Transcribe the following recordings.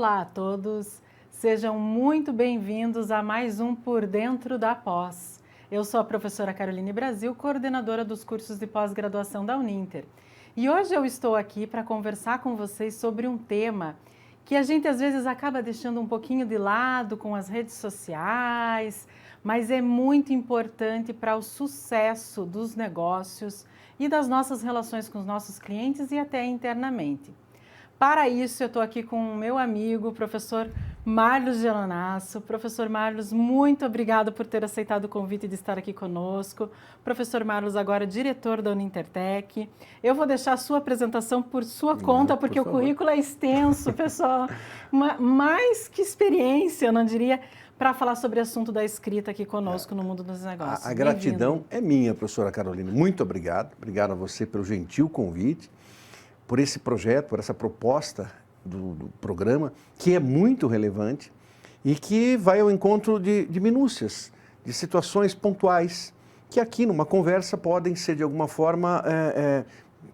Olá a todos, sejam muito bem-vindos a mais um Por Dentro da Pós. Eu sou a professora Caroline Brasil, coordenadora dos cursos de pós-graduação da Uninter. E hoje eu estou aqui para conversar com vocês sobre um tema que a gente às vezes acaba deixando um pouquinho de lado com as redes sociais, mas é muito importante para o sucesso dos negócios e das nossas relações com os nossos clientes e até internamente. Para isso, eu estou aqui com o meu amigo, o professor Marlos Gelonasso. Professor Marlos, muito obrigado por ter aceitado o convite de estar aqui conosco. Professor Marlos, agora diretor da Unintertech. Eu vou deixar a sua apresentação por sua conta, porque o currículo é extenso, pessoal. Mais que experiência, eu não diria, para falar sobre o assunto da escrita aqui conosco no mundo dos negócios. A gratidão é minha, professora Carolina. Muito obrigado. Obrigado a você pelo gentil convite, por esse projeto, por essa proposta do programa, que é muito relevante e que vai ao encontro de minúcias, de situações pontuais, que aqui numa conversa podem ser de alguma forma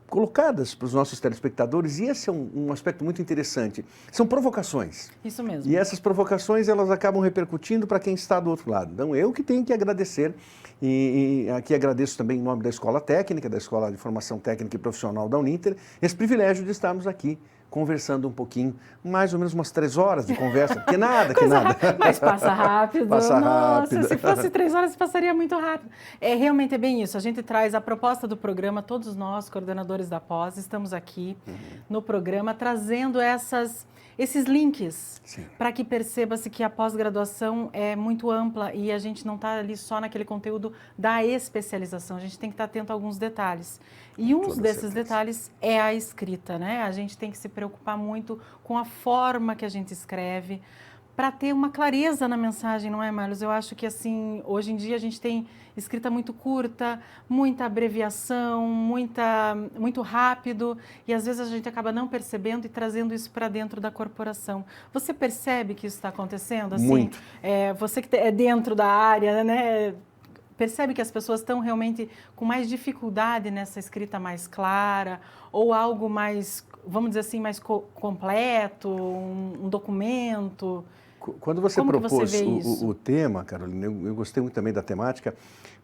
colocadas para os nossos telespectadores, e esse é um aspecto muito interessante. São provocações. Isso mesmo. E essas provocações, elas acabam repercutindo para quem está do outro lado. Então, eu que tenho que agradecer, e aqui agradeço também em nome da Escola Técnica, da Escola de Formação Técnica e Profissional da Uninter, esse privilégio de estarmos aqui conversando um pouquinho, mais ou menos umas 3 horas de conversa, que nada. Mas passa rápido. Passa Nossa, rápido. Se fosse 3 horas, passaria muito rápido. Realmente é bem isso. A gente traz a proposta do programa, todos nós, coordenadores da pós, estamos aqui no programa trazendo esses links para que perceba-se que a pós-graduação é muito ampla e a gente não está ali só naquele conteúdo da especialização, a gente tem que estar atento a alguns detalhes. E um desses detalhes é a escrita, né? A gente tem que se preocupar muito com a forma que a gente escreve para ter uma clareza na mensagem, não é, Marlos? Eu acho que, assim, hoje em dia a gente tem escrita muito curta, muita abreviação, muito rápido, e às vezes a gente acaba não percebendo e trazendo isso para dentro da corporação. Você percebe que isso está acontecendo? Assim, muito. Você que é dentro da área, né? Percebe que as pessoas estão realmente com mais dificuldade nessa escrita mais clara, ou algo mais, vamos dizer assim, mais completo, um documento? Quando você propôs você o tema, Carolina, eu gostei muito também da temática,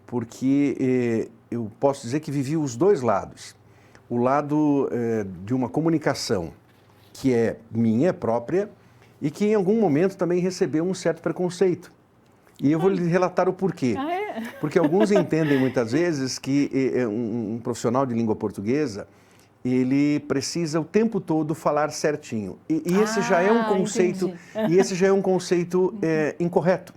porque eu posso dizer que vivi os dois lados. O lado de uma comunicação que é minha, própria, e que em algum momento também recebeu um certo preconceito. E eu vou lhe relatar o porquê. Porque alguns entendem muitas vezes que um profissional de língua portuguesa, ele precisa o tempo todo falar certinho. E esse já é um conceito, e esse já é um conceito incorreto.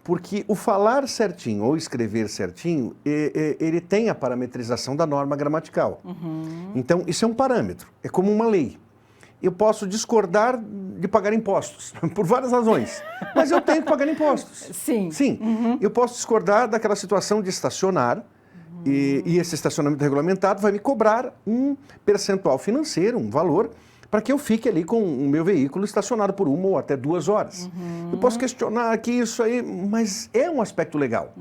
Porque o falar certinho ou escrever certinho, ele tem a parametrização da norma gramatical. Então, isso é um parâmetro, é como uma lei. Eu posso discordar de pagar impostos, por várias razões, mas eu tenho que pagar impostos. Sim. Eu posso discordar daquela situação de estacionar, e esse estacionamento regulamentado vai me cobrar um percentual financeiro, um valor, para que eu fique ali com o meu veículo estacionado por 1 ou até 2 horas. Eu posso questionar que isso aí, mas é um aspecto legal.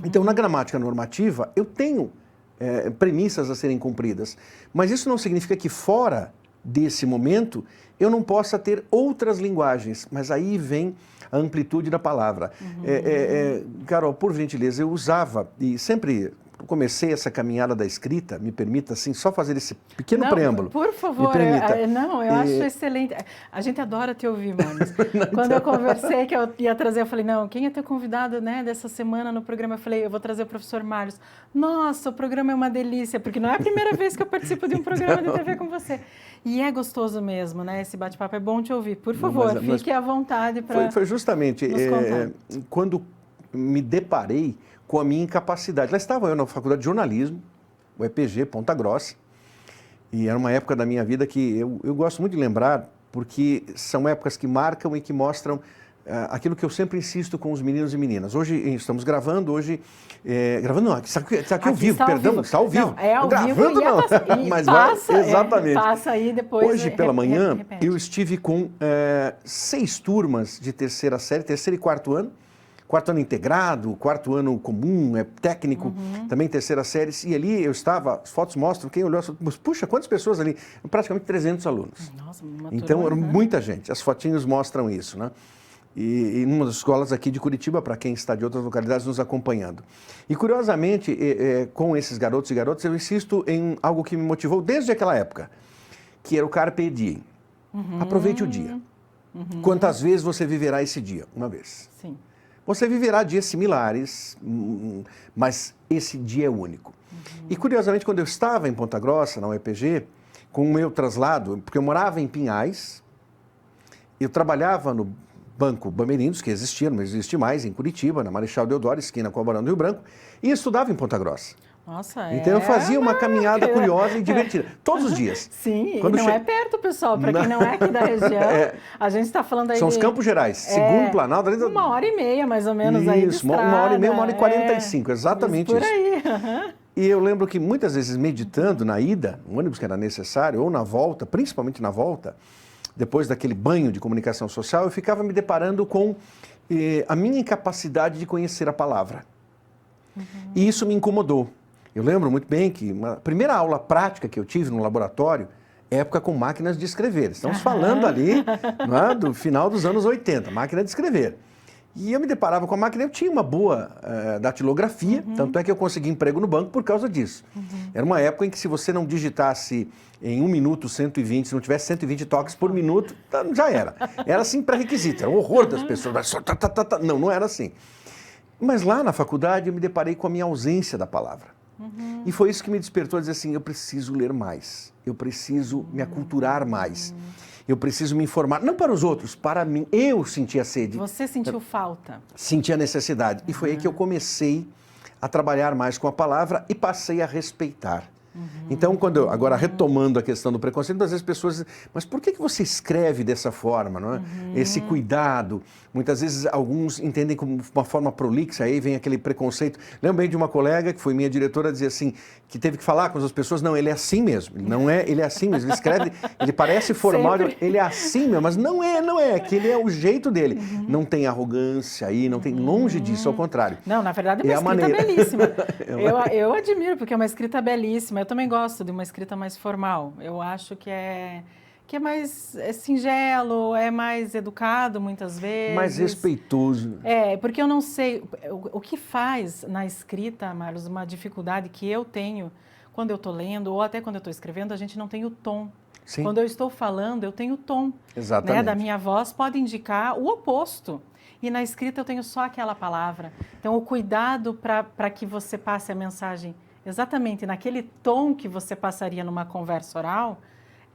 Então, na gramática normativa, eu tenho premissas a serem cumpridas, mas isso não significa que fora desse momento, eu não possa ter outras linguagens, mas aí vem a amplitude da palavra. Carol, por gentileza, eu usava, e sempre comecei essa caminhada da escrita, me permita assim, só fazer esse pequeno preâmbulo. Por favor, eu acho excelente. A gente adora te ouvir, Marlos. Quando eu conversei que eu ia trazer, eu falei, não, quem ia ter convidado, né, dessa semana no programa? Eu falei, eu vou trazer o professor Marlos. Nossa, o programa é uma delícia, porque não é a primeira vez que eu participo de um programa de TV com você. E é gostoso mesmo, né, esse bate-papo, é bom te ouvir. Por favor, fique à vontade para Foi justamente quando me deparei com a minha incapacidade. Lá estava eu na faculdade de jornalismo, o EPG, Ponta Grossa, e era uma época da minha vida que eu gosto muito de lembrar, porque são épocas que marcam e que mostram aquilo que eu sempre insisto com os meninos e meninas. Hoje estamos gravando, gravando não, está aqui ao vivo, perdão, está ao vivo. Não, é ao gravando vivo não, mas passa, exatamente. Passa aí depois. Hoje pela manhã eu estive com 6 turmas de terceira série, terceiro e quarto ano, quarto ano integrado, quarto ano comum, técnico, também terceira série. E ali eu estava, as fotos mostram, quem olhou, mas puxa, quantas pessoas ali? Praticamente 300 alunos. Nossa, Então, era muita gente. As fotinhos mostram isso, né? E em uma das escolas aqui de Curitiba, para quem está de outras localidades nos acompanhando. E, curiosamente, com esses garotos e garotas, eu insisto em algo que me motivou desde aquela época, que era o Carpe Diem. Aproveite o dia. Quantas vezes você viverá esse dia? Uma vez. Sim. Você viverá dias similares, mas esse dia é único. E, curiosamente, quando eu estava em Ponta Grossa, na UEPG, com o meu traslado, porque eu morava em Pinhais, eu trabalhava no Banco Bamerindos, que existia, não existe mais, em Curitiba, na Marechal Deodoro, esquina com a Barão do Rio Branco, e estudava em Ponta Grossa. Nossa, Então eu fazia uma caminhada curiosa e divertida, todos os dias. Sim, e não é perto, pessoal, para quem não é aqui da região, a gente está falando aí São os Campos Gerais, segundo Planalto. 1h30, mais ou menos, isso, aí de estrada. 1h30, 1h45, exatamente por isso. aí. E eu lembro que muitas vezes meditando na ida, no ônibus que era necessário, ou na volta, principalmente na volta, depois daquele banho de comunicação social, eu ficava me deparando com a minha incapacidade de conhecer a palavra. E isso me incomodou. Eu lembro muito bem que a primeira aula prática que eu tive no laboratório, época com máquinas de escrever. Estamos falando ali, não é, do final dos anos 80, máquina de escrever. E eu me deparava com a máquina, eu tinha uma boa datilografia, tanto é que eu consegui emprego no banco por causa disso. Era uma época em que se você não digitasse em 1 minuto 120, se não tivesse 120 toques por minuto, já era. Era assim pré-requisito, era um horror das pessoas. Não, não era assim. Mas lá na faculdade eu me deparei com a minha ausência da palavra. E foi isso que me despertou a dizer assim, eu preciso ler mais, eu preciso me aculturar mais. Eu preciso me informar, não para os outros, para mim. Eu senti a sede. Você sentiu falta? Senti a necessidade. E foi aí que eu comecei a trabalhar mais com a palavra e passei a respeitar. Então, agora retomando a questão do preconceito, às vezes as pessoas dizem, mas por que você escreve dessa forma, não é? Esse cuidado. Muitas vezes alguns entendem como uma forma prolixa, aí vem aquele preconceito. Lembro bem de uma colega, que foi minha diretora, dizia assim, que teve que falar com as pessoas, não, ele é assim mesmo, ele é assim mesmo, ele escreve, ele parece formal, ele é assim mesmo, mas não é, que ele é o jeito dele. Não tem arrogância aí, não tem longe disso, ao contrário. Não, na verdade é uma escrita belíssima. Eu admiro, porque é uma escrita belíssima. Eu também gosto de uma escrita mais formal. Eu acho que é mais singelo, é mais educado muitas vezes. Mais respeitoso. Porque eu não sei, o que faz na escrita, Marlos, uma dificuldade que eu tenho quando eu estou lendo, ou até quando eu estou escrevendo, a gente não tem o tom. Sim. Quando eu estou falando, eu tenho o tom. Exatamente. Né, da minha voz pode indicar o oposto. E na escrita eu tenho só aquela palavra. Então, o cuidado para que você passe a mensagem exatamente naquele tom que você passaria numa conversa oral,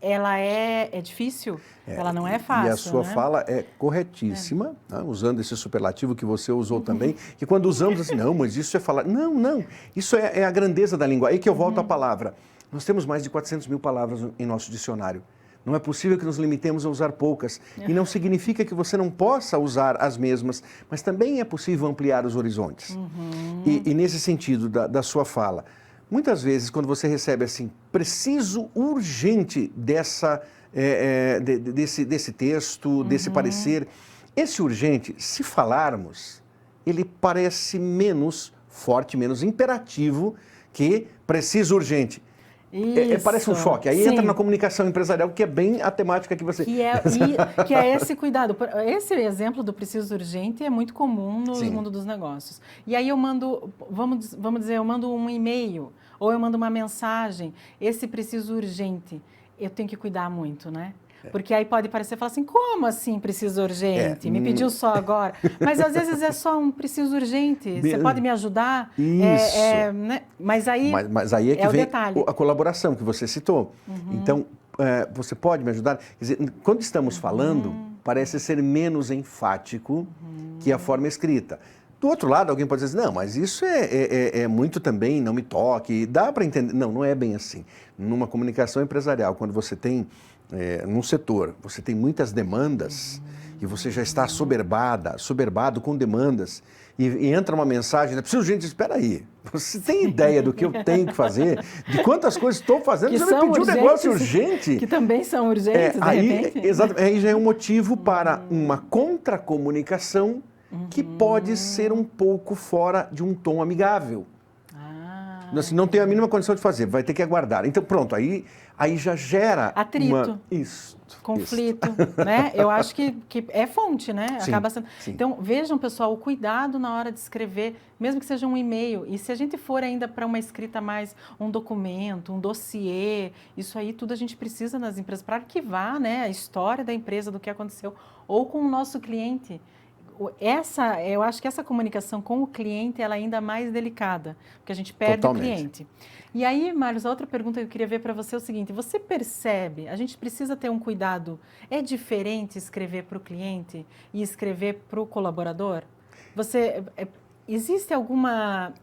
ela é difícil, ela não é fácil. E a sua fala é corretíssima, né? Usando esse superlativo que você usou também, que quando usamos assim, não, mas isso é falar... Não, isso é a grandeza da língua. Aí que eu volto à palavra. Nós temos mais de 400 mil palavras em nosso dicionário. Não é possível que nos limitemos a usar poucas. E não significa que você não possa usar as mesmas, mas também é possível ampliar os horizontes. E nesse sentido da sua fala, muitas vezes, quando você recebe assim, preciso urgente desse texto, desse parecer, esse urgente, se falarmos, ele parece menos forte, menos imperativo que preciso urgente. Parece um choque. Aí entra na comunicação empresarial, que é bem a temática que você... Que é esse cuidado. Esse exemplo do preciso urgente é muito comum no mundo dos negócios. E aí eu mando, vamos dizer, eu mando um e-mail ou eu mando uma mensagem. Esse preciso urgente, eu tenho que cuidar muito, né? Porque aí pode parecer, falar assim, como assim preciso urgente? Me pediu só agora. Mas às vezes é só um preciso urgente. Você pode me ajudar? Isso. Né? Mas aí é que vem detalhe. A colaboração que você citou. Então, você pode me ajudar? Quer dizer, quando estamos falando, parece ser menos enfático que a forma escrita. Do outro lado, alguém pode dizer, não, mas isso é muito também, não me toque. Dá para entender. Não é bem assim. Numa comunicação empresarial, quando você tem... num setor, você tem muitas demandas e você já está soberbado com demandas e entra uma mensagem, né? Preciso, gente, espera aí, você tem ideia do que eu tenho que fazer? De quantas coisas estou fazendo? Você me pediu um negócio urgente? Que também são urgentes, de repente. Exatamente, aí já é um motivo para uma contra-comunicação que pode ser um pouco fora de um tom amigável. Assim, não tem a mínima condição de fazer, vai ter que aguardar. Então, pronto, aí já gera... Atrito. Conflito, né? Eu acho que é fonte, né? Sim, acaba sendo. sim. Então, vejam, pessoal, o cuidado na hora de escrever, mesmo que seja um e-mail. E se a gente for ainda para uma escrita mais, um documento, um dossiê, isso aí tudo a gente precisa nas empresas para arquivar, né, a história da empresa, do que aconteceu, ou com o nosso cliente. Eu acho que essa comunicação com o cliente ela é ainda mais delicada, porque a gente perde o cliente. E aí, Marlos, a outra pergunta que eu queria ver para você é o seguinte: você percebe, a gente precisa ter um cuidado, é diferente escrever para o cliente e escrever para o colaborador? Existe alguma...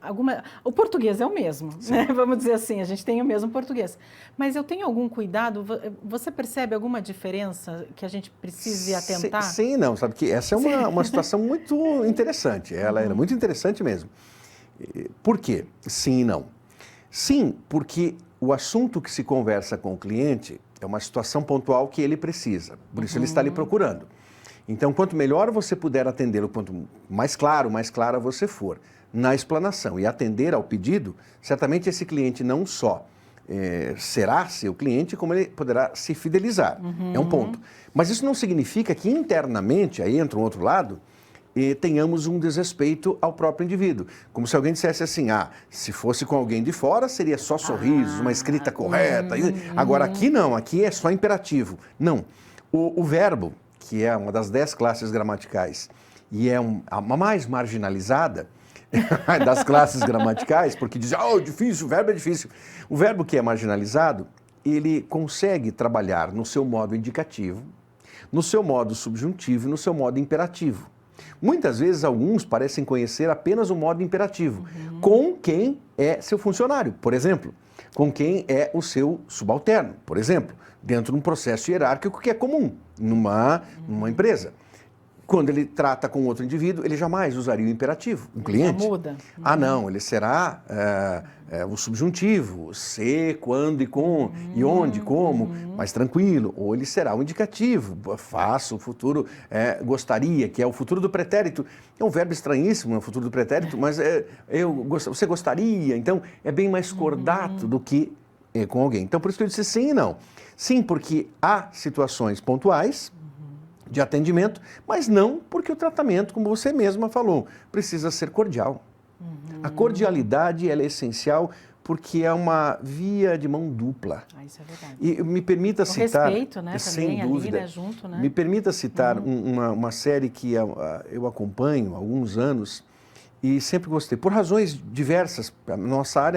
O português é o mesmo, né? Vamos dizer assim, a gente tem o mesmo português. Mas eu tenho algum cuidado? Você percebe alguma diferença que a gente precise atentar? Sim, não, sabe que essa é uma situação muito interessante. Ela era muito interessante mesmo. Por quê? Sim e não. Sim, porque o assunto que se conversa com o cliente é uma situação pontual que ele precisa. Por isso ele está ali procurando. Então, quanto melhor você puder atendê-lo, quanto mais clara você for na explanação e atender ao pedido, certamente esse cliente não só será seu cliente, como ele poderá se fidelizar. É um ponto. Mas isso não significa que internamente, aí entra um outro lado, tenhamos um desrespeito ao próprio indivíduo. Como se alguém dissesse assim, se fosse com alguém de fora, seria só sorrisos, uma escrita correta. Agora aqui não, aqui é só imperativo. Não. O verbo, que é uma das 10 classes gramaticais e é a mais marginalizada das classes gramaticais, porque diz, difícil, o verbo é difícil. O verbo que é marginalizado, ele consegue trabalhar no seu modo indicativo, no seu modo subjuntivo e no seu modo imperativo. Muitas vezes, alguns parecem conhecer apenas o modo imperativo, com quem é seu funcionário, por exemplo, com quem é o seu subalterno, por exemplo, dentro de um processo hierárquico que é comum numa empresa. Quando ele trata com outro indivíduo, ele jamais usaria o imperativo, um cliente. Já muda. Não, ele será o subjuntivo, se, quando e com, e onde, como, mais tranquilo. Ou ele será o indicativo, faço, o futuro, gostaria, que é o futuro do pretérito. É um verbo estranhíssimo, o futuro do pretérito, mas você gostaria, então é bem mais cordato do que com alguém. Então, por isso que eu disse sim e não. Sim, porque há situações pontuais de atendimento, mas não porque o tratamento, como você mesma falou, precisa ser cordial. A cordialidade ela é essencial porque é uma via de mão dupla. Isso é verdade. E me permita o citar... respeito, né, sem também, dúvida, ali, né, junto, né? Me permita citar uma série que eu acompanho há alguns anos e sempre gostei, por razões diversas.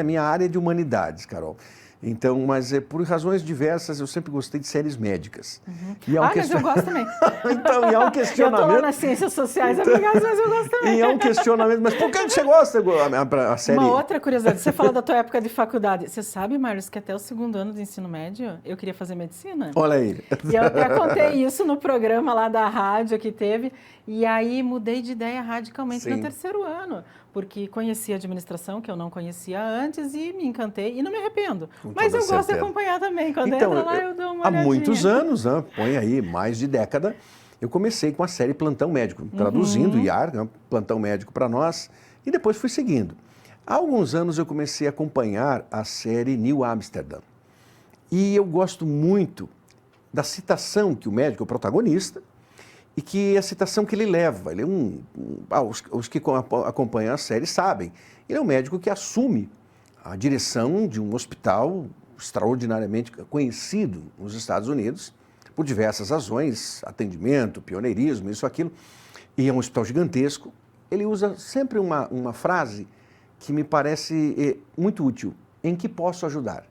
Minha área é de humanidades, Carol. Então, mas por razões diversas, eu sempre gostei de séries médicas. Mas eu gosto também. Então, e há um questionamento... Eu estou lá nas ciências sociais, amigas, mas eu gosto também. E há um questionamento, mas por que você gosta a série? Uma outra curiosidade, você falou da tua época de faculdade. Você sabe, Marlos, que até o 2º ano do ensino médio, eu queria fazer medicina? Olha aí. E eu até contei isso no programa lá da rádio que teve, e aí mudei de ideia radicalmente no 3º ano, porque conheci a administração, que eu não conhecia antes, e me encantei, e não me arrependo. Mas eu gosto de acompanhar também, quando entra lá eu dou uma olhadinha. Há muitos anos, põe aí, mais de década, eu comecei com a série Plantão Médico, traduzindo IAR, Plantão Médico para nós, e depois fui seguindo. Há alguns anos eu comecei a acompanhar a série New Amsterdam, e eu gosto muito da citação que o médico é o protagonista, e que a citação que ele leva, ele é os que acompanham a série sabem, ele é um médico que assume a direção de um hospital extraordinariamente conhecido nos Estados Unidos, por diversas razões, atendimento, pioneirismo, isso, aquilo, e é um hospital gigantesco. Ele usa sempre uma frase que me parece muito útil, em que posso ajudar?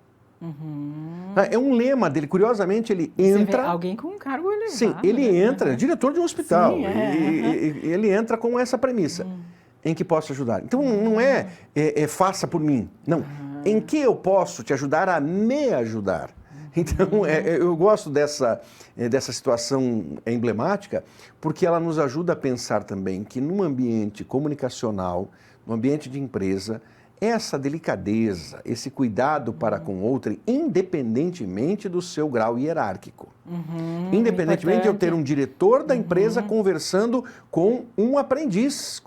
É um lema dele, curiosamente ele entra... alguém com um cargo elevado. Sim, ele entra, diretor de um hospital, ele entra com essa premissa, em que posso ajudar. Então não é faça por mim, não, em que eu posso te ajudar a me ajudar. Então eu gosto dessa situação emblemática, porque ela nos ajuda a pensar também que num ambiente comunicacional, no ambiente de empresa, essa delicadeza, esse cuidado para com outrem, independentemente do seu grau hierárquico. Independentemente de eu ter um diretor da empresa conversando com um aprendiz,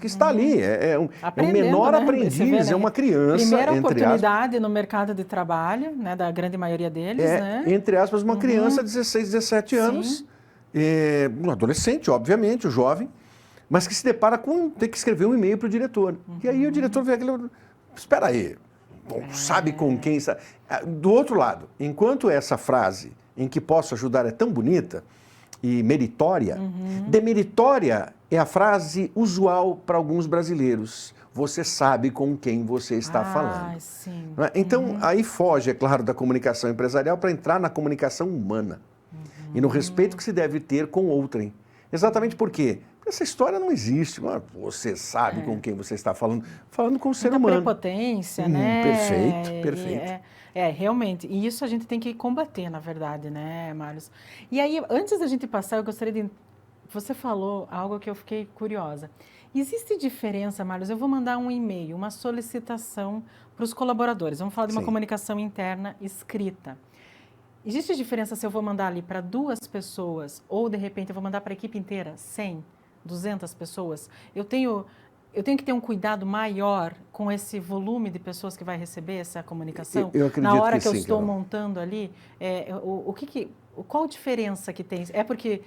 que está ali. É um menor aprendiz, vê, né? É uma criança, primeira entre oportunidade no mercado de trabalho, né, da grande maioria deles, né? Entre aspas, uma criança de 16, 17 anos, um adolescente, obviamente, um jovem, mas que se depara com ter que escrever um e-mail para o diretor. E aí o diretor vê aquilo, espera aí, não sabe com quem está. Do outro lado, enquanto essa frase, em que posso ajudar, é tão bonita e meritória, demeritória é a frase usual para alguns brasileiros. Você sabe com quem você está falando. Sim. Então, aí foge, é claro, da comunicação empresarial para entrar na comunicação humana e no respeito que se deve ter com outrem. Exatamente por quê? Essa história não existe. Você sabe com quem você está falando. Falando com o ser humano. Prepotência, né? Perfeito. Realmente. E isso a gente tem que combater, na verdade, né, Marlos? E aí, antes da gente passar, eu gostaria de... Você falou algo que eu fiquei curiosa. Existe diferença, Marlos? Eu vou mandar um e-mail, uma solicitação para os colaboradores. Vamos falar de uma comunicação interna escrita. Existe diferença se eu vou mandar ali para 2 pessoas ou, de repente, eu vou mandar para a equipe inteira, 100, 200 pessoas? Eu tenho que ter um cuidado maior com esse volume de pessoas que vai receber essa comunicação? Eu acredito na hora que eu sim, estou Carol. montando ali, qual a diferença que tem? É porque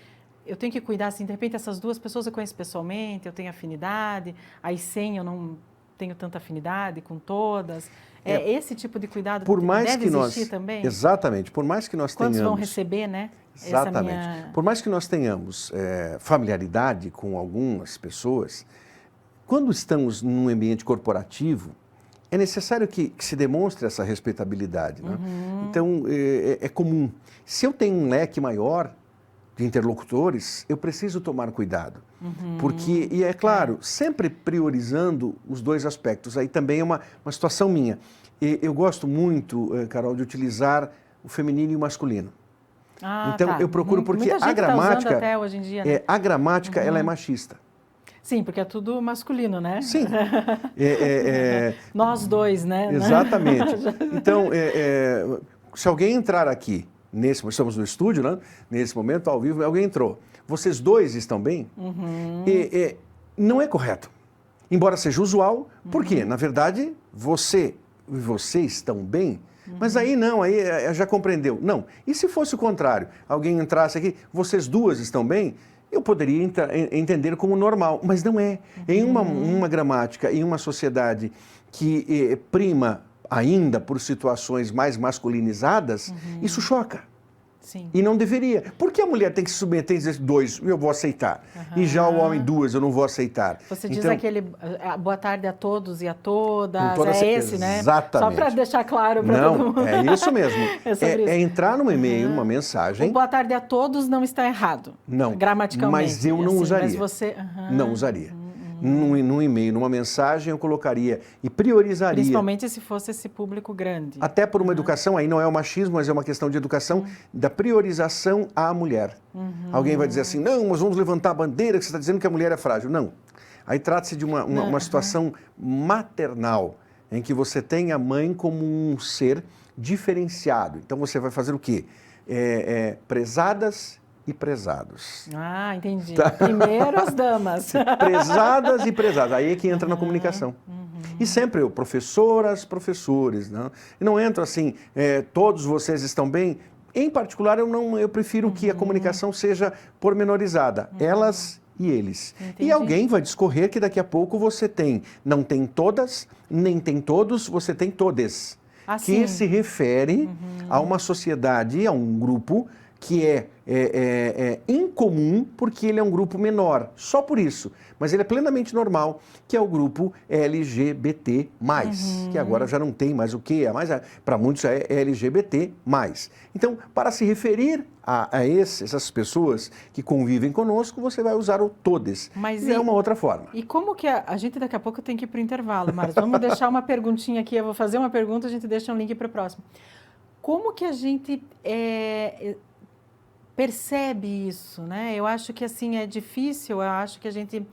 eu tenho que cuidar, assim, de repente essas 2 pessoas eu conheço pessoalmente, eu tenho afinidade, aí 100 eu não tenho tanta afinidade com todas. Esse tipo de cuidado deve existir também? Exatamente. Por mais que nós Quantos tenhamos... vão receber, né? Exatamente. Por mais que nós tenhamos familiaridade com algumas pessoas, quando estamos num ambiente corporativo, é necessário que se demonstre essa respeitabilidade. Né? Então, é comum. Se eu tenho um leque maior de interlocutores, eu preciso tomar cuidado. Porque, e é claro, sempre priorizando os 2 aspectos. Aí também é uma situação minha. Eu gosto muito, Carol, de utilizar o feminino e o masculino. Então, eu procuro, porque a gramática, tá até hoje em dia, né? A gramática ela é machista. Sim, porque é tudo masculino, né? Sim. Nós 2, né? Exatamente. Então, se alguém entrar aqui, estamos no estúdio, né? Nesse momento, ao vivo, alguém entrou. Vocês 2 estão bem? Não é correto. Embora seja usual, porque, na verdade, você e você estão bem, mas aí não, aí já compreendeu. Não. E se fosse o contrário? Alguém entrasse aqui, vocês 2 estão bem? Eu poderia entender como normal, mas não é. Em uma gramática, em uma sociedade que prima ainda por situações mais masculinizadas, isso choca. Sim. E não deveria. Por que a mulher tem que se submeter e dizer 2, eu vou aceitar? E já o homem 2, eu não vou aceitar. Você diz aquele boa tarde a todos e a todas, esse, né? Exatamente. Só para deixar claro para todo mundo. Não, é isso mesmo. É entrar num e-mail, numa mensagem... O boa tarde a todos não está errado. Não, gramaticalmente. mas eu não usaria. Mas você... Não usaria. Num e-mail, numa mensagem, eu colocaria e priorizaria. Principalmente se fosse esse público grande. Até por uma educação, aí não é o machismo, mas é uma questão de educação, da priorização à mulher. Alguém vai dizer assim, não, mas vamos levantar a bandeira que você está dizendo que a mulher é frágil. Não. Aí trata-se de uma situação maternal, em que você tem a mãe como um ser diferenciado. Então você vai fazer o quê? Prezadas e prezados. Ah, entendi. Tá. Primeiro as damas. Prezadas e prezados. Aí é que entra na comunicação. E sempre eu, professoras, professores. Não entro assim, todos vocês estão bem? Em particular, eu prefiro que a comunicação seja pormenorizada. Elas e eles. Entendi. E alguém vai discorrer que daqui a pouco você não tem todas, nem tem todos, você tem todes. Assim. Que se refere a uma sociedade, a um grupo que é incomum porque ele é um grupo menor, só por isso. Mas ele é plenamente normal, que é o grupo LGBT+, que agora já não tem mais o que, para muitos é LGBT+. Então, para se referir a essas pessoas que convivem conosco, você vai usar o todes. Mas é uma outra forma. E como que a gente daqui a pouco tem que ir para o intervalo, Marlos? Vamos deixar uma perguntinha aqui, eu vou fazer uma pergunta, a gente deixa um link para o próximo. Como que a gente percebe isso, né? Eu acho que assim é difícil, eu acho que a gente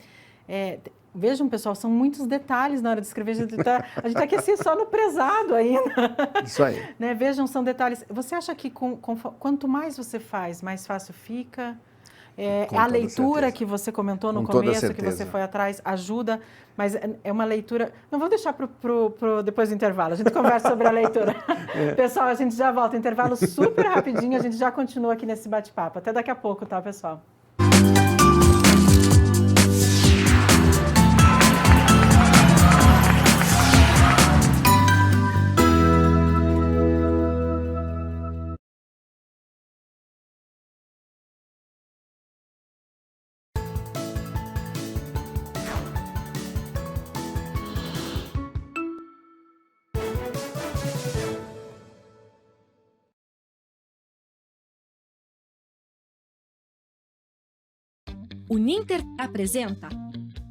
Vejam, pessoal, são muitos detalhes na hora de escrever. A gente tá aqui assim, só no prezado ainda. Isso aí. Né? Vejam, são detalhes. Você acha que quanto mais você faz, mais fácil fica? A leitura certeza. que você comentou no Com toda começo, que certeza. você foi atrás, ajuda, mas é uma leitura... Não vou deixar depois do intervalo, a gente conversa sobre a leitura. Pessoal, a gente já volta, intervalo super rapidinho, a gente já continua aqui nesse bate-papo. Até daqui a pouco, tá, pessoal? O Ninter apresenta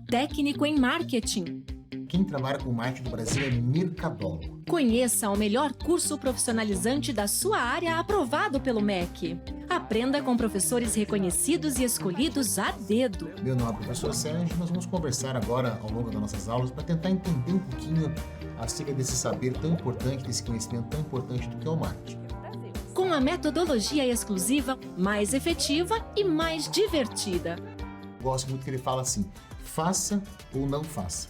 Técnico em Marketing. Quem trabalha com marketing do Brasil é Mercadol. Conheça o melhor curso profissionalizante da sua área aprovado pelo MEC. Aprenda com professores reconhecidos e escolhidos a dedo. Meu nome é o professor Sérgio. Nós vamos conversar agora ao longo das nossas aulas para tentar entender um pouquinho acerca desse saber tão importante, desse conhecimento tão importante do que é o marketing. Com a metodologia exclusiva, mais efetiva e mais divertida. Gosto muito que ele fala assim: faça ou não faça.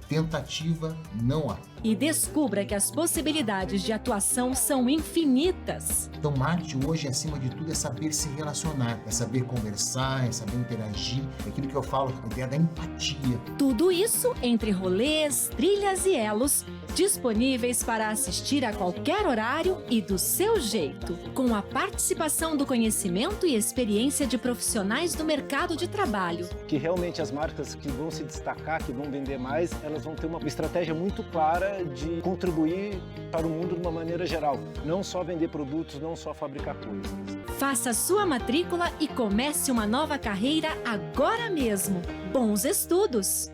Tentativa não há. E descubra que as possibilidades de atuação são infinitas. Então, marketing hoje, acima de tudo, é saber se relacionar, é saber conversar, é saber interagir, é aquilo que eu falo, a ideia da empatia. Tudo isso entre rolês, trilhas e elos, disponíveis para assistir a qualquer horário e do seu jeito, com a participação do conhecimento e experiência de profissionais do mercado de trabalho. Que realmente as marcas que vão se destacar, que vão vender mais, elas vão ter uma estratégia muito clara de contribuir para o mundo de uma maneira geral. Não só vender produtos, não só fabricar coisas. Faça sua matrícula e comece uma nova carreira agora mesmo. Bons estudos!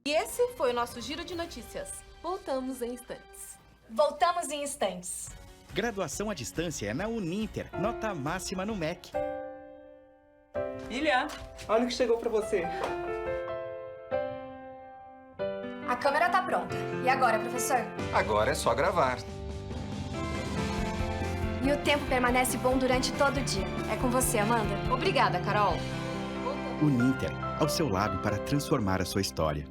E esse foi o nosso Giro de Notícias. Voltamos em instantes. Voltamos em instantes. Graduação à distância é na Uninter, nota máxima no MEC. Ilha, olha o que chegou pra você. A câmera tá pronta. E agora, professor? Agora é só gravar. E o tempo permanece bom durante todo o dia. É com você, Amanda. Obrigada, Carol. Uninter, ao seu lado para transformar a sua história.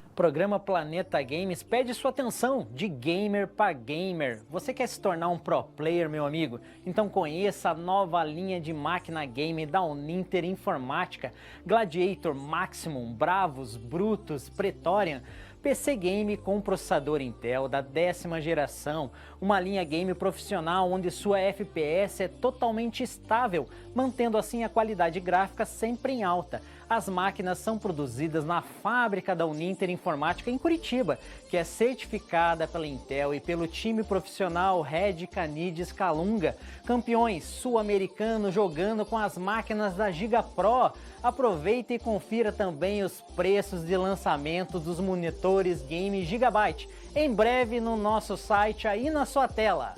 O programa Planeta Games pede sua atenção, de gamer para gamer. Você quer se tornar um pro player, meu amigo? Então conheça a nova linha de máquina game da Uninter Informática, Gladiator, Maximum, Bravos, Brutus, Praetorian, PC Game com processador Intel da 10ª geração, uma linha game profissional onde sua FPS é totalmente estável, mantendo assim a qualidade gráfica sempre em alta. As máquinas são produzidas na fábrica da Uninter Informática em Curitiba, que é certificada pela Intel e pelo time profissional Red Canides Calunga, campeões sul-americanos jogando com as máquinas da Giga Pro. Aproveite e confira também os preços de lançamento dos monitores Game Gigabyte, em breve no nosso site aí na sua tela.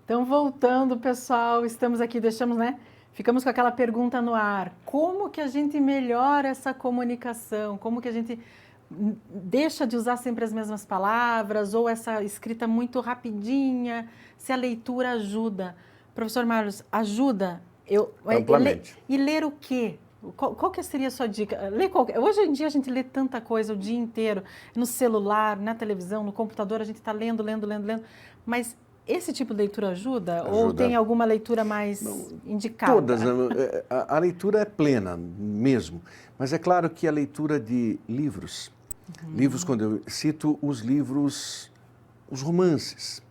Então, voltando, pessoal, estamos aqui, ficamos com aquela pergunta no ar. Como que a gente melhora essa comunicação? Como que a gente deixa de usar sempre as mesmas palavras ou essa escrita muito rapidinha? Se a leitura ajuda. Professor Marlos, ajuda? Amplamente. E ler o quê? Qual que seria a sua dica? Hoje em dia a gente lê tanta coisa o dia inteiro, no celular, na televisão, no computador, a gente está lendo, mas esse tipo de leitura ajuda? Ou tem alguma leitura mais indicada? Todas. A leitura é plena mesmo. Mas é claro que a leitura de livros, quando eu cito os livros, os romances,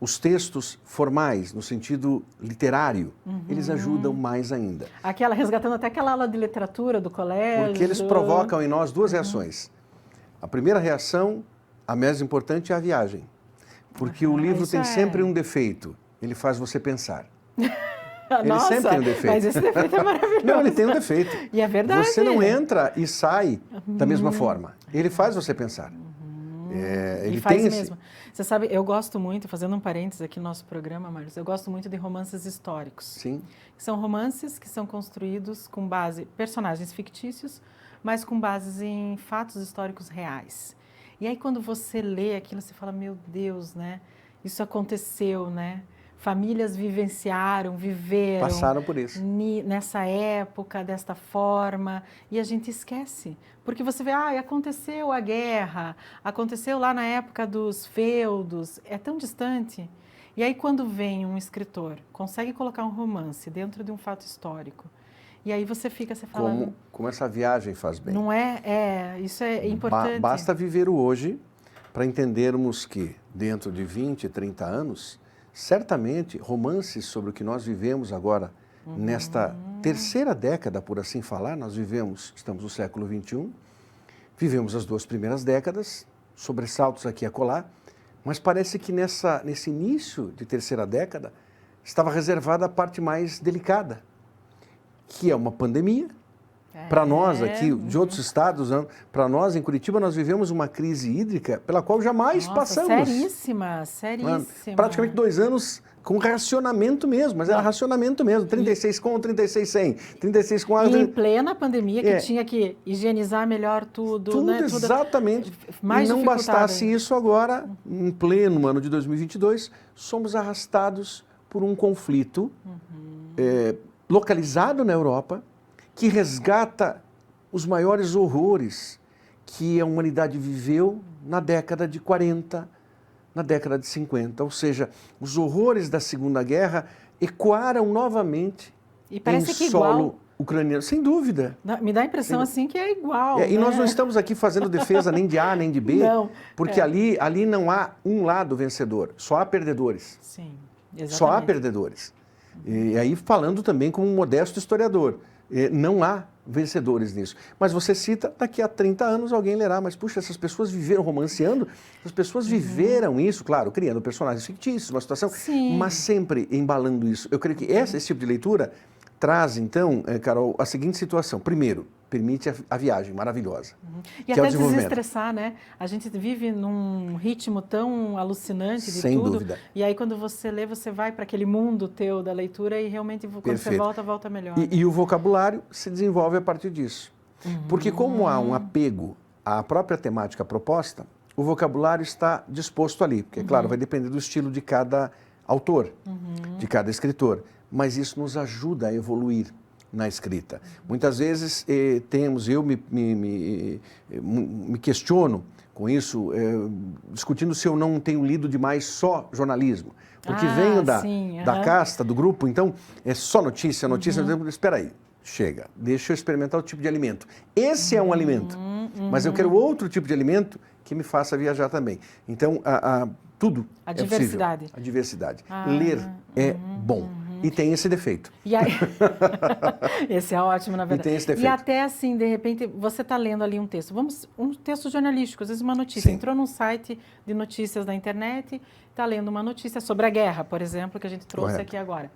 os textos formais, no sentido literário, eles ajudam mais ainda. Resgatando até aquela aula de literatura do colégio. Porque eles provocam em nós duas reações. A primeira reação, a mais importante, é a viagem. Porque o livro tem sempre um defeito, ele faz você pensar. Ele sempre tem um defeito. Mas esse defeito é maravilhoso. Não, ele tem um defeito. E é verdade. Você não entra e sai da mesma forma. Ele faz você pensar. Ele faz mesmo. Você sabe, eu gosto muito, fazendo um parênteses aqui no nosso programa, Marlos, eu gosto muito de romances históricos. Sim. São romances que são construídos com base, personagens fictícios, mas com bases em fatos históricos reais. E aí quando você lê aquilo, você fala, meu Deus, né? Isso aconteceu, né? Famílias vivenciaram, viveram. Passaram por isso. Nessa época, desta forma, e a gente esquece. Porque você vê, aconteceu a guerra, aconteceu lá na época dos feudos, é tão distante. E aí quando vem um escritor, consegue colocar um romance dentro de um fato histórico, e aí você fala... Como essa viagem faz bem. Não é? Isso é importante. Basta viver o hoje para entendermos que dentro de 20, 30 anos... Certamente, romances sobre o que nós vivemos agora, nesta terceira década, por assim falar, estamos no século XXI, vivemos as 2 primeiras décadas, sobressaltos aqui e acolá, mas parece que nesse início de terceira década estava reservada a parte mais delicada, que é uma pandemia. Para nós aqui, de outros estados, para nós em Curitiba, nós vivemos uma crise hídrica pela qual jamais passamos. Seríssima. Praticamente 2 anos com racionamento mesmo, mas era racionamento mesmo, 36 com, 36 sem, 36 com... E em plena pandemia, que tinha que higienizar melhor tudo, né? Exatamente. E não bastasse isso agora, em pleno ano de 2022, somos arrastados por um conflito localizado na Europa, que resgata os maiores horrores que a humanidade viveu na década de 40, na década de 50. Ou seja, os horrores da Segunda Guerra ecoaram novamente em solo ucraniano. Sem dúvida. Me dá a impressão assim que é igual. E nós não estamos aqui fazendo defesa nem de A nem de B, porque ali não há um lado vencedor, só há perdedores. Sim, exatamente. Só há perdedores. E aí falando também como um modesto historiador. Não há vencedores nisso. Mas você cita, daqui a 30 anos alguém lerá, mas puxa, essas pessoas viveram romanceando, as pessoas viveram isso, claro, criando personagens fictícios, uma situação, mas sempre embalando isso. Eu creio que esse tipo de leitura traz, então, Carol, a seguinte situação. Primeiro, permite a viagem maravilhosa. E até desestressar, né? A gente vive num ritmo tão alucinante de Sem tudo. Dúvida. E aí quando você lê, você vai para aquele mundo teu da leitura e realmente quando você volta melhor. E o vocabulário se desenvolve a partir disso. Porque como há um apego à própria temática proposta, o vocabulário está disposto ali. Porque, claro, vai depender do estilo de cada autor, de cada escritor. Mas isso nos ajuda a evoluir na escrita. Muitas vezes eu me questiono com isso, discutindo se eu não tenho lido demais só jornalismo. Porque venho da casta, do grupo, então é só notícia. Espera aí, chega, deixa eu experimentar o tipo de alimento. Esse é um alimento, mas eu quero outro tipo de alimento que me faça viajar também. Então, tudo a é diversidade. Possível. A diversidade. Ler é bom. E tem esse defeito. E aí... Esse é ótimo, na verdade. E tem esse defeito. E até assim, de repente, você está lendo ali um texto. Um texto jornalístico, às vezes uma notícia. Sim. Entrou num site de notícias da internet, está lendo uma notícia sobre a guerra, por exemplo, que a gente trouxe aqui agora.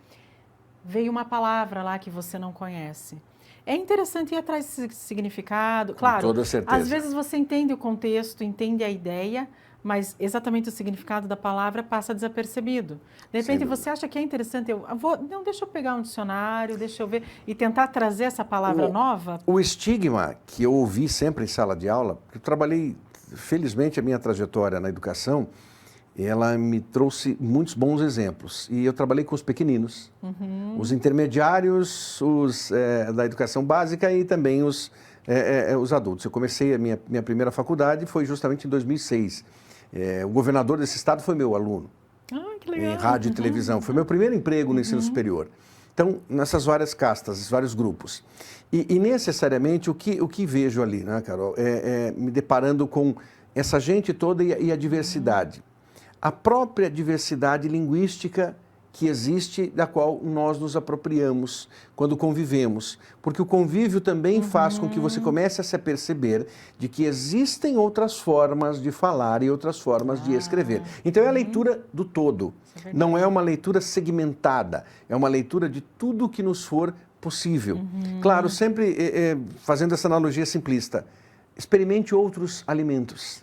Veio uma palavra lá que você não conhece. É interessante ir atrás desse significado. Claro, com toda certeza. Às vezes você entende o contexto, entende a ideia, mas exatamente o significado da palavra passa desapercebido. De repente você acha que é interessante, não, deixa eu pegar um dicionário, deixa eu ver, e tentar trazer essa palavra nova. O estigma que eu ouvi sempre em sala de aula, porque eu trabalhei, felizmente a minha trajetória na educação, ela me trouxe muitos bons exemplos. E eu trabalhei com os pequeninos, os intermediários, os da educação básica e também os adultos. Eu comecei a minha primeira faculdade, foi justamente em 2006. O governador desse estado foi meu aluno. Que legal. Em rádio e televisão. Foi meu primeiro emprego no ensino superior. Então, nessas várias castas, vários grupos. E necessariamente o que vejo ali, né, Carol, me deparando com essa gente toda e a diversidade. A própria diversidade linguística que existe, da qual nós nos apropriamos quando convivemos. Porque o convívio também faz com que você comece a se aperceber de que existem outras formas de falar e outras formas de escrever. Então é a leitura do todo. Não é uma leitura segmentada, é uma leitura de tudo que nos for possível. Claro, sempre fazendo essa analogia simplista. Experimente outros alimentos,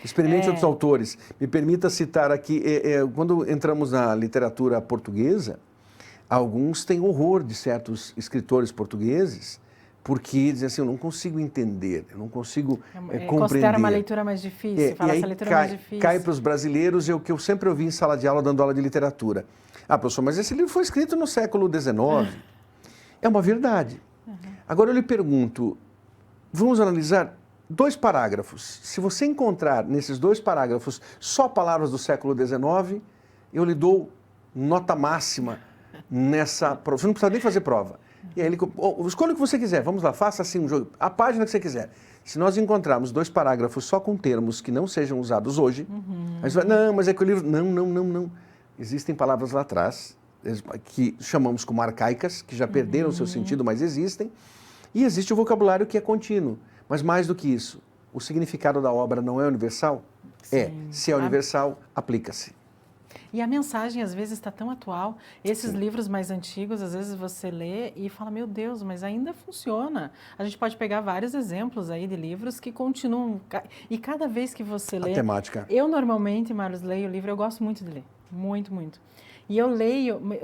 experimente outros autores. Me permita citar aqui, quando entramos na literatura portuguesa, alguns têm horror de certos escritores portugueses, porque dizem assim, eu não consigo entender, eu não consigo compreender. Considera uma leitura mais difícil, fala essa leitura mais difícil. Cai para os brasileiros, o que eu sempre ouvi em sala de aula, dando aula de literatura. Professor, mas esse livro foi escrito no século XIX. É uma verdade. Agora eu lhe pergunto, vamos analisar 2 parágrafos. Se você encontrar nesses 2 parágrafos só palavras do século XIX, eu lhe dou nota máxima nessa prova. Você não precisa nem fazer prova. E aí ele, escolha o que você quiser, vamos lá, faça assim um jogo, a página que você quiser. Se nós encontrarmos 2 parágrafos só com termos que não sejam usados hoje, aí você vai, não, mas é que o livro... Não. Existem palavras lá atrás, que chamamos como arcaicas, que já perderam o seu sentido, mas existem. E existe o vocabulário que é contínuo. Mas mais do que isso, o significado da obra não é universal? Sim. Se é universal, aplica-se. E a mensagem, às vezes, está tão atual. Esses livros mais antigos, às vezes você lê e fala, meu Deus, mas ainda funciona. A gente pode pegar vários exemplos aí de livros que continuam. E cada vez que você lê... A temática. Eu, normalmente, Marlos, leio o livro, eu gosto muito de ler. Muito, muito. E eu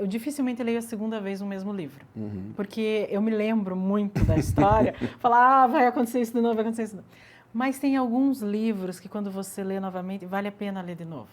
dificilmente leio a segunda vez o mesmo livro. Porque eu me lembro muito da história. Falar, vai acontecer isso de novo, vai acontecer isso de novo. Mas tem alguns livros que quando você lê novamente, vale a pena ler de novo.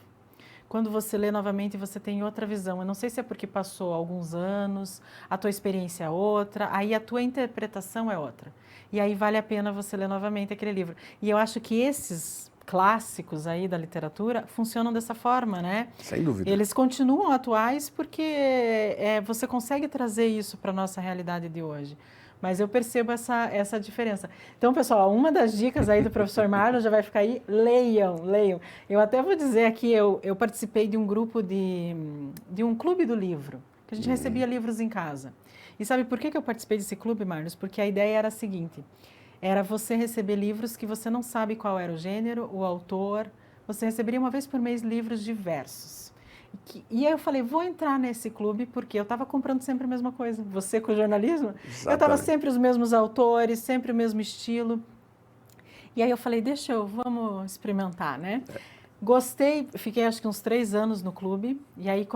Quando você lê novamente, você tem outra visão. Eu não sei se é porque passou alguns anos, a tua experiência é outra, aí a tua interpretação é outra. E aí vale a pena você ler novamente aquele livro. E eu acho que esses clássicos aí da literatura funcionam dessa forma, né? Sem dúvida. Eles continuam atuais porque você consegue trazer isso para a nossa realidade de hoje. Mas eu percebo essa diferença. Então, pessoal, uma das dicas aí do professor Marlon já vai ficar aí, leiam. Eu até vou dizer aqui, eu participei de um grupo de um clube do livro, que a gente recebia livros em casa. E sabe por que eu participei desse clube, Marlos? Porque a ideia era a seguinte, era você receber livros que você não sabe qual era o gênero, o autor, você receberia uma vez por mês livros diversos. E aí eu falei, vou entrar nesse clube porque eu estava comprando sempre a mesma coisa. Você com o jornalismo, exatamente. Eu estava sempre os mesmos autores, sempre o mesmo estilo. E aí eu falei, vamos experimentar, né? Gostei, fiquei acho que uns 3 anos no clube. E aí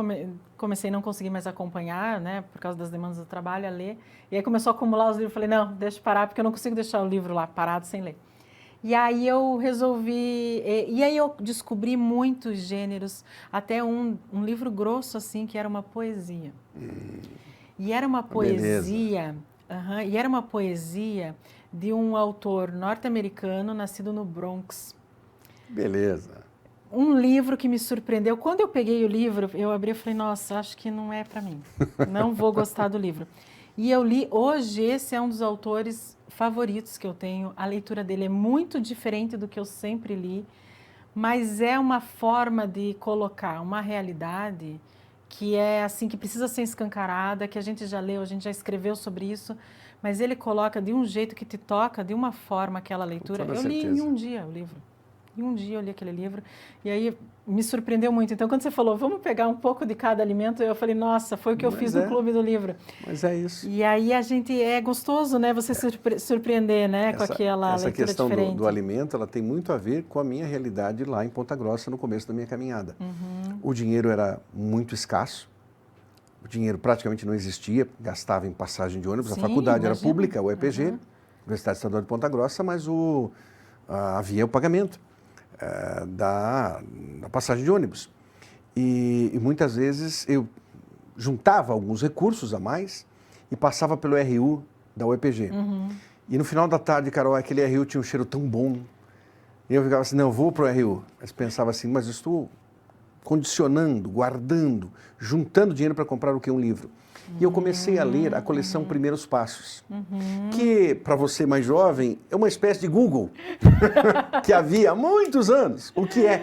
comecei a não conseguir mais acompanhar, né? Por causa das demandas do trabalho, a ler. E aí começou a acumular os livros. Falei, não, deixa eu parar porque eu não consigo deixar o livro lá parado sem ler. E aí eu resolvi, e aí eu descobri muitos gêneros, até um livro grosso assim, que era uma poesia. E era uma poesia, e era uma poesia de um autor norte-americano nascido no Bronx. Beleza. Um livro que me surpreendeu. Quando eu peguei o livro, eu abri e falei, nossa, acho que não é para mim. Não vou gostar do livro. E eu li, hoje esse é um dos autores favoritos que eu tenho. A leitura dele é muito diferente do que eu sempre li, mas é uma forma de colocar uma realidade que é assim, que precisa ser escancarada, que a gente já leu, a gente já escreveu sobre isso, mas ele coloca de um jeito que te toca, de uma forma aquela leitura. Eu li em um dia o livro. Em um dia eu li aquele livro e aí me surpreendeu muito. Então, quando você falou, vamos pegar um pouco de cada alimento, eu falei, nossa, foi o que eu fiz no Clube do Livro. Mas é isso. E aí a gente, é gostoso, né, você surpreender, né, com aquela leitura diferente. Essa questão do alimento, ela tem muito a ver com a minha realidade lá em Ponta Grossa, no começo da minha caminhada. O dinheiro era muito escasso, o dinheiro praticamente não existia, gastava em passagem de ônibus, a faculdade era pública, o EPG, Universidade Estadual de Ponta Grossa, mas havia o pagamento da passagem de ônibus. E muitas vezes eu juntava alguns recursos a mais e passava pelo RU da UEPG. E no final da tarde, Carol, aquele RU tinha um cheiro tão bom. E eu ficava assim, não, eu vou para o RU. Mas pensava assim, mas eu estou condicionando, guardando, juntando dinheiro para comprar o que? Um livro. E eu comecei a ler a coleção Primeiros Passos, que, para você mais jovem, é uma espécie de Google, que havia há muitos anos. O que é?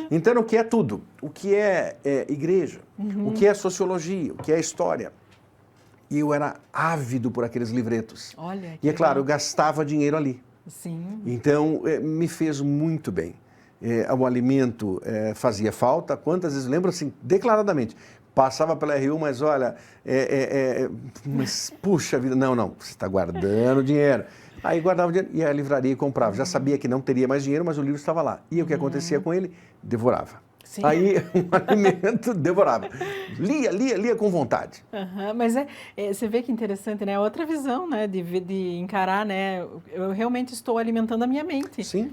Então, o que é tudo? O que é igreja? O que é sociologia? O que é história? E eu era ávido por aqueles livretos. Olha, e é claro, eu gastava dinheiro ali. Sim. Então, me fez muito bem. O alimento fazia falta. Quantas vezes, lembro assim, declaradamente, passava pela RU, mas olha, mas, puxa vida, não, você está guardando dinheiro. Aí guardava o dinheiro, ia à livraria e comprava. Já sabia que não teria mais dinheiro, mas o livro estava lá. E o que acontecia com ele? Devorava. Sim. Aí, o alimento devorava. Lia com vontade. Mas você vê que interessante, né? Outra visão, né? De encarar, né? Eu realmente estou alimentando a minha mente. Sim.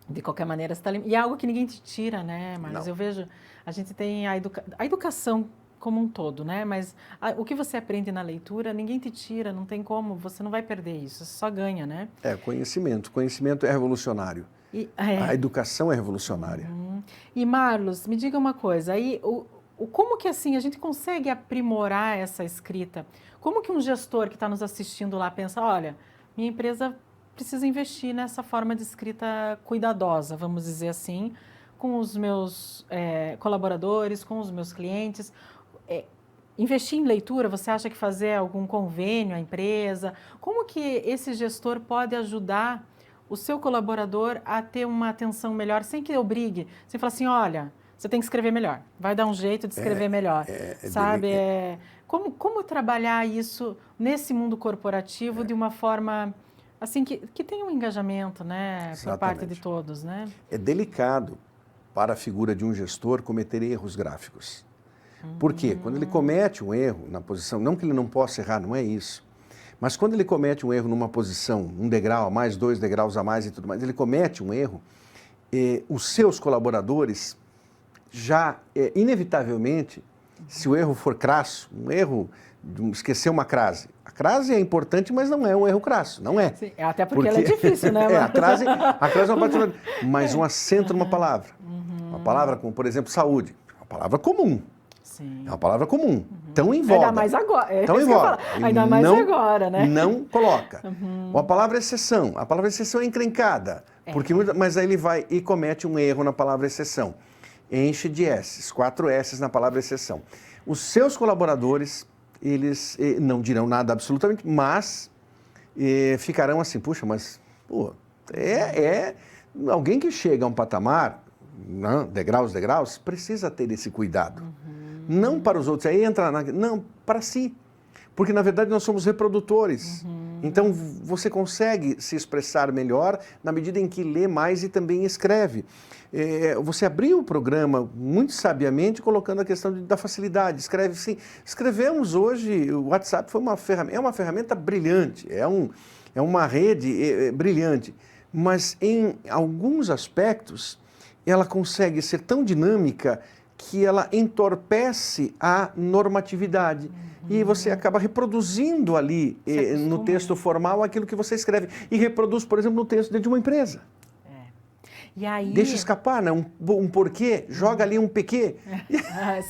De qualquer maneira, você está alimentando. E é algo que ninguém te tira, né, Marlos? Eu vejo, a gente tem a educação como um todo, né? Mas o que você aprende na leitura, ninguém te tira, não tem como, você não vai perder isso, você só ganha, né? Conhecimento. Conhecimento é revolucionário. A educação é revolucionária. E, Marlos, me diga uma coisa, aí, como que assim a gente consegue aprimorar essa escrita? Como que um gestor que está nos assistindo lá pensa, olha, minha empresa precisa investir nessa forma de escrita cuidadosa, vamos dizer assim, com os meus colaboradores, com os meus clientes. Investir em leitura, você acha que fazer algum convênio à empresa? Como que esse gestor pode ajudar o seu colaborador a ter uma atenção melhor, sem que obrigue? Você fala assim, olha, você tem que escrever melhor, vai dar um jeito de escrever melhor, sabe? Como trabalhar isso nesse mundo corporativo de uma forma assim que tenha um engajamento, né, por parte de todos, né? É delicado para a figura de um gestor cometer erros gráficos. Por quê? Quando ele comete um erro na posição, não que ele não possa errar, não é isso, mas quando ele comete um erro numa posição, um degrau a mais, 2 degraus a mais e tudo mais, ele comete um erro, os seus colaboradores já, inevitavelmente, se o erro for crasso, um erro, esquecer uma crase. A crase é importante, mas não é um erro crasso, não é. Sim, até porque ela é difícil, né? A crase é uma parte, mas um acento numa palavra. Uma palavra como, por exemplo, saúde, uma palavra comum. Sim. É uma palavra comum, tão em voga. Ainda mais agora. Tão em voga. Ainda mais agora, né? Não coloca. A palavra exceção. A palavra exceção é encrencada. Mas aí ele vai e comete um erro na palavra exceção. Enche de S's, 4 S's na palavra exceção. Os seus colaboradores, eles não dirão nada absolutamente, mas ficarão assim, puxa, mas alguém que chega a um patamar, degraus, precisa ter esse cuidado. Não para os outros, aí entra não, para si. Porque, na verdade, nós somos reprodutores. Então, você consegue se expressar melhor na medida em que lê mais e também escreve. Você abriu o programa muito sabiamente colocando a questão da facilidade. Escreve sim. Escrevemos hoje, o WhatsApp foi é uma ferramenta brilhante, é uma rede brilhante. Mas, em alguns aspectos, ela consegue ser tão dinâmica que ela entorpece a normatividade. E você acaba reproduzindo ali no texto formal aquilo que você escreve. E reproduz, por exemplo, no texto dentro de uma empresa. E aí... Deixa escapar, né? um porquê, joga ali um pequê.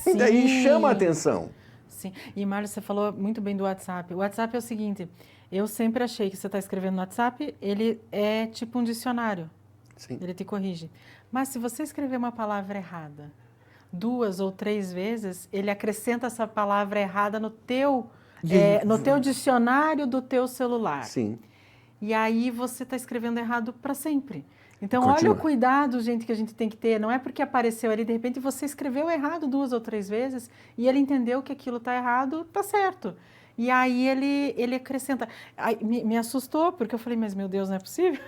E daí chama a atenção. Sim. E, Marlos, você falou muito bem do WhatsApp. O WhatsApp é o seguinte, eu sempre achei que você está escrevendo no WhatsApp, ele é tipo um dicionário. Sim. Ele te corrige. Mas se você escrever uma palavra errada 2 ou 3 vezes, ele acrescenta essa palavra errada no teu dicionário do teu celular. Sim. E aí você está escrevendo errado para sempre. Então, olha o cuidado, gente, que a gente tem que ter. Não é porque apareceu ali, de repente, você escreveu errado 2 ou 3 vezes e ele entendeu que aquilo está errado, está certo. E aí ele acrescenta. Aí, me assustou, porque eu falei, mas meu Deus, não é possível?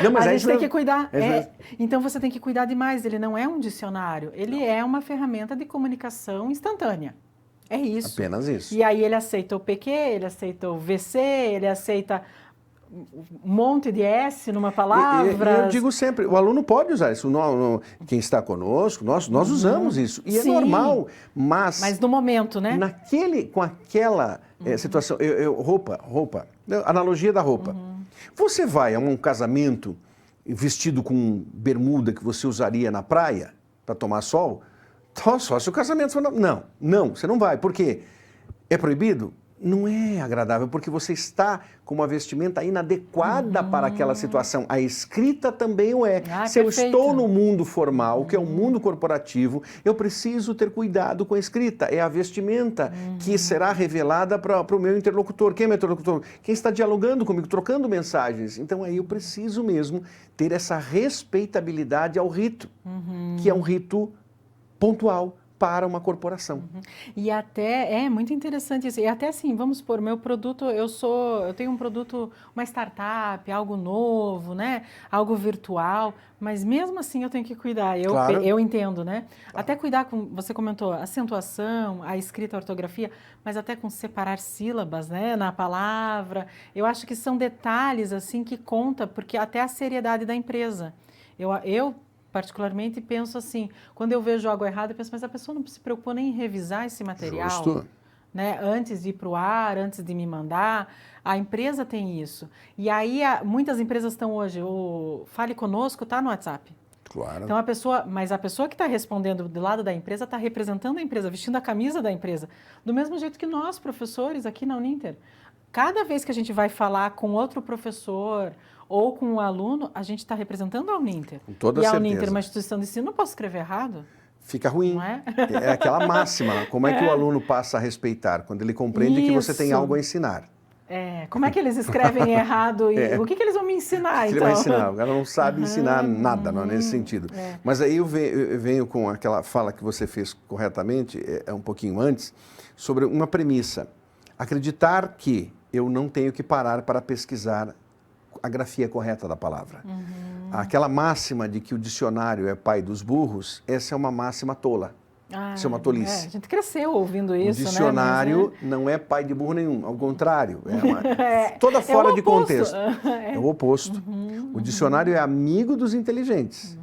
Não, mas a gente tem que cuidar. Então você tem que cuidar demais. Ele não é um dicionário, ele é uma ferramenta de comunicação instantânea. É isso. Apenas isso. E aí ele aceita o PQ, ele aceita o VC, ele aceita um monte de S numa palavra. Eu digo sempre, o aluno pode usar isso. Quem está conosco, nós usamos isso. E Sim. É normal, mas no momento, né? Com aquela situação, roupa, analogia da roupa. Você vai a um casamento vestido com bermuda que você usaria na praia, para tomar sol, só se o casamento for... Não, você não vai. Por quê? É proibido? Não é agradável, porque você está com uma vestimenta inadequada para aquela situação. A escrita também o é. Se eu estou no mundo formal, que é o mundo corporativo, eu preciso ter cuidado com a escrita. É a vestimenta que será revelada para o meu interlocutor. Quem é meu interlocutor? Quem está dialogando comigo, trocando mensagens. Então aí eu preciso mesmo ter essa respeitabilidade ao rito, que é um rito pontual para uma corporação. E até, é muito interessante isso, e até assim, vamos supor, meu produto, eu tenho um produto, uma startup, algo novo, né, algo virtual, mas mesmo assim eu tenho que cuidar, eu entendo, né, até cuidar com, você comentou, acentuação, a escrita, a ortografia, mas até com separar sílabas, né, na palavra, eu acho que são detalhes, assim, que conta, porque até a seriedade da empresa, eu particularmente penso assim, quando eu vejo algo errado, eu penso, mas a pessoa não se preocupou nem em revisar esse material, Justo. Né? Antes de ir para o ar, antes de me mandar, a empresa tem isso. E aí, muitas empresas estão hoje, o Fale Conosco está no WhatsApp. Claro. Então, a pessoa que está respondendo do lado da empresa está representando a empresa, vestindo a camisa da empresa. Do mesmo jeito que nós, professores, aqui na Uninter, cada vez que a gente vai falar com outro professor ou com um aluno, a gente está representando a Uninter. Com toda certeza. E a Uninter é uma instituição de ensino, não posso escrever errado? Fica ruim. Não é? É aquela máxima. Como é que o aluno passa a respeitar? Quando ele compreende que você tem algo a ensinar. Como é que eles escrevem errado? E o que eles vão me ensinar, então? Ele vai ensinar. O cara não sabe ensinar nada, não, nesse sentido. Mas aí eu venho com aquela fala que você fez corretamente, um pouquinho antes, sobre uma premissa. Acreditar que eu não tenho que parar para pesquisar a grafia correta da palavra. Aquela máxima de que o dicionário é pai dos burros, essa é uma máxima tola. Isso é uma tolice. A gente cresceu ouvindo isso, né? O dicionário não é pai de burro nenhum, ao contrário. Toda fora de contexto. É o oposto. O dicionário é amigo dos inteligentes.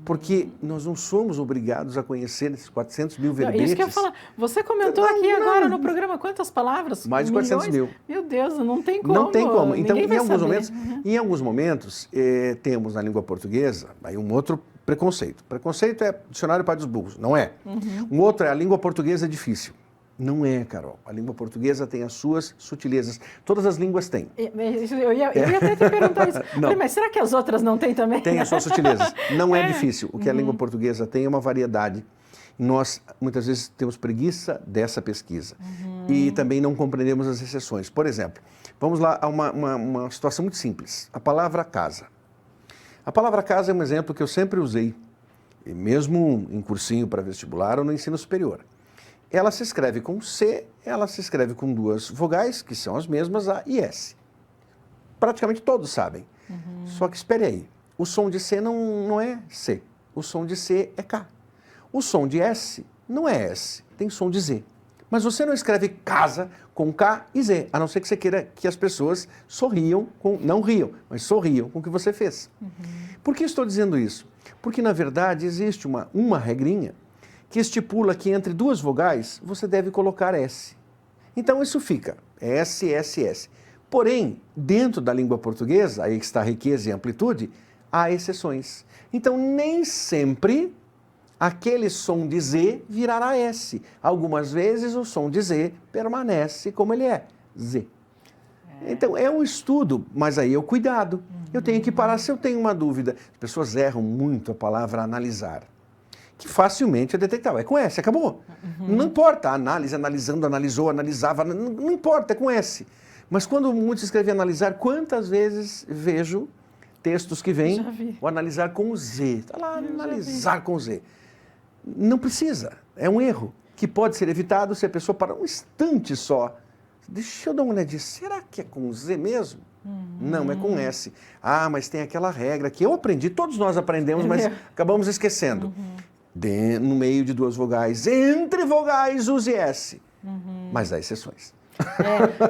Porque nós não somos obrigados a conhecer esses 400 mil verbetes. Isso que eu ia falar. Você comentou aqui agora no programa quantas palavras? Mais de 400 mil. Meu Deus, não tem como. Não tem como. Então, em alguns momentos, temos na língua portuguesa aí um outro preconceito. Preconceito é dicionário pai dos burros. Não é. Um outro é a língua portuguesa é difícil. Não é, Carol. A língua portuguesa tem as suas sutilezas. Todas as línguas têm. Eu ia até te perguntar isso. Falei, mas será que as outras não têm também? Tem as suas sutilezas. Não é difícil. O que a língua portuguesa tem é uma variedade. Nós, muitas vezes, temos preguiça dessa pesquisa. E também não compreendemos as exceções. Por exemplo, vamos lá a uma situação muito simples. A palavra casa. A palavra casa é um exemplo que eu sempre usei, mesmo em cursinho para vestibular ou no ensino superior. Ela se escreve com C, ela se escreve com duas vogais, que são as mesmas, A e S. Praticamente todos sabem. Só que espere aí, o som de C não é C, o som de C é K. O som de S não é S, tem som de Z. Mas você não escreve casa com K e Z, a não ser que você queira que as pessoas sorriam, não riam, mas sorriam com o que você fez. Por que estou dizendo isso? Porque, na verdade, existe uma regrinha que estipula que entre duas vogais você deve colocar S. Então isso fica S, S, S. Porém, dentro da língua portuguesa, aí que está a riqueza e a amplitude, há exceções. Então nem sempre aquele som de Z virará S. Algumas vezes o som de Z permanece como ele é, Z. Então é um estudo, mas aí é o cuidado. Eu tenho que parar se eu tenho uma dúvida. As pessoas erram muito a palavra analisar, que facilmente é detectável. É com S, acabou. Não importa, a análise, analisando, analisou, analisava, não importa, é com S. Mas quando muitos escrevem analisar, quantas vezes vejo textos que vêm o analisar com Z? Está lá, analisar com Z. Não precisa, é um erro que pode ser evitado se a pessoa parar um instante só. Deixa eu dar uma olhadinha, será que é com Z mesmo? Não, é com S. Ah, mas tem aquela regra que eu aprendi, todos nós aprendemos, mas acabamos esquecendo. No meio de duas vogais, entre vogais, use S. Mas há exceções.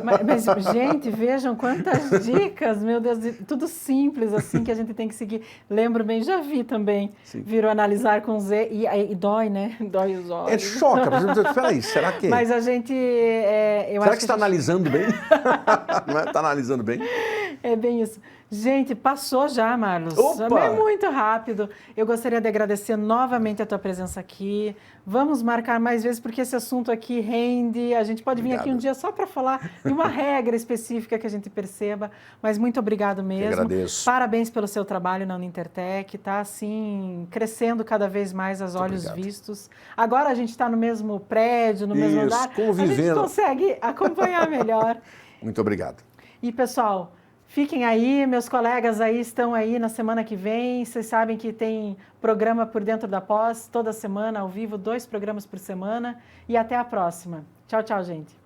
Mas, gente, vejam quantas dicas, meu Deus, tudo simples assim que a gente tem que seguir. Lembro bem, já vi também, virou analisar com Z e dói, né? Dói os olhos. Choca, peraí, será que... Mas a gente... será que está analisando bem? Não é? Está analisando bem? É bem isso. Gente, passou já, Marlos. Opa! É muito rápido. Eu gostaria de agradecer novamente a tua presença aqui. Vamos marcar mais vezes, porque esse assunto aqui rende. A gente pode vir aqui um dia só para falar de uma regra específica que a gente perceba. Mas muito obrigado mesmo. Eu agradeço. Parabéns pelo seu trabalho na Unintertech. Tá, assim, crescendo cada vez mais aos olhos vistos. Agora a gente está no mesmo prédio, no mesmo andar. Convivendo. A gente consegue acompanhar melhor. Muito obrigado. E, pessoal, fiquem aí, meus colegas aí estão aí na semana que vem. Vocês sabem que tem programa Por Dentro da Pós, toda semana, ao vivo, 2 programas por semana. E até a próxima. Tchau, tchau, gente.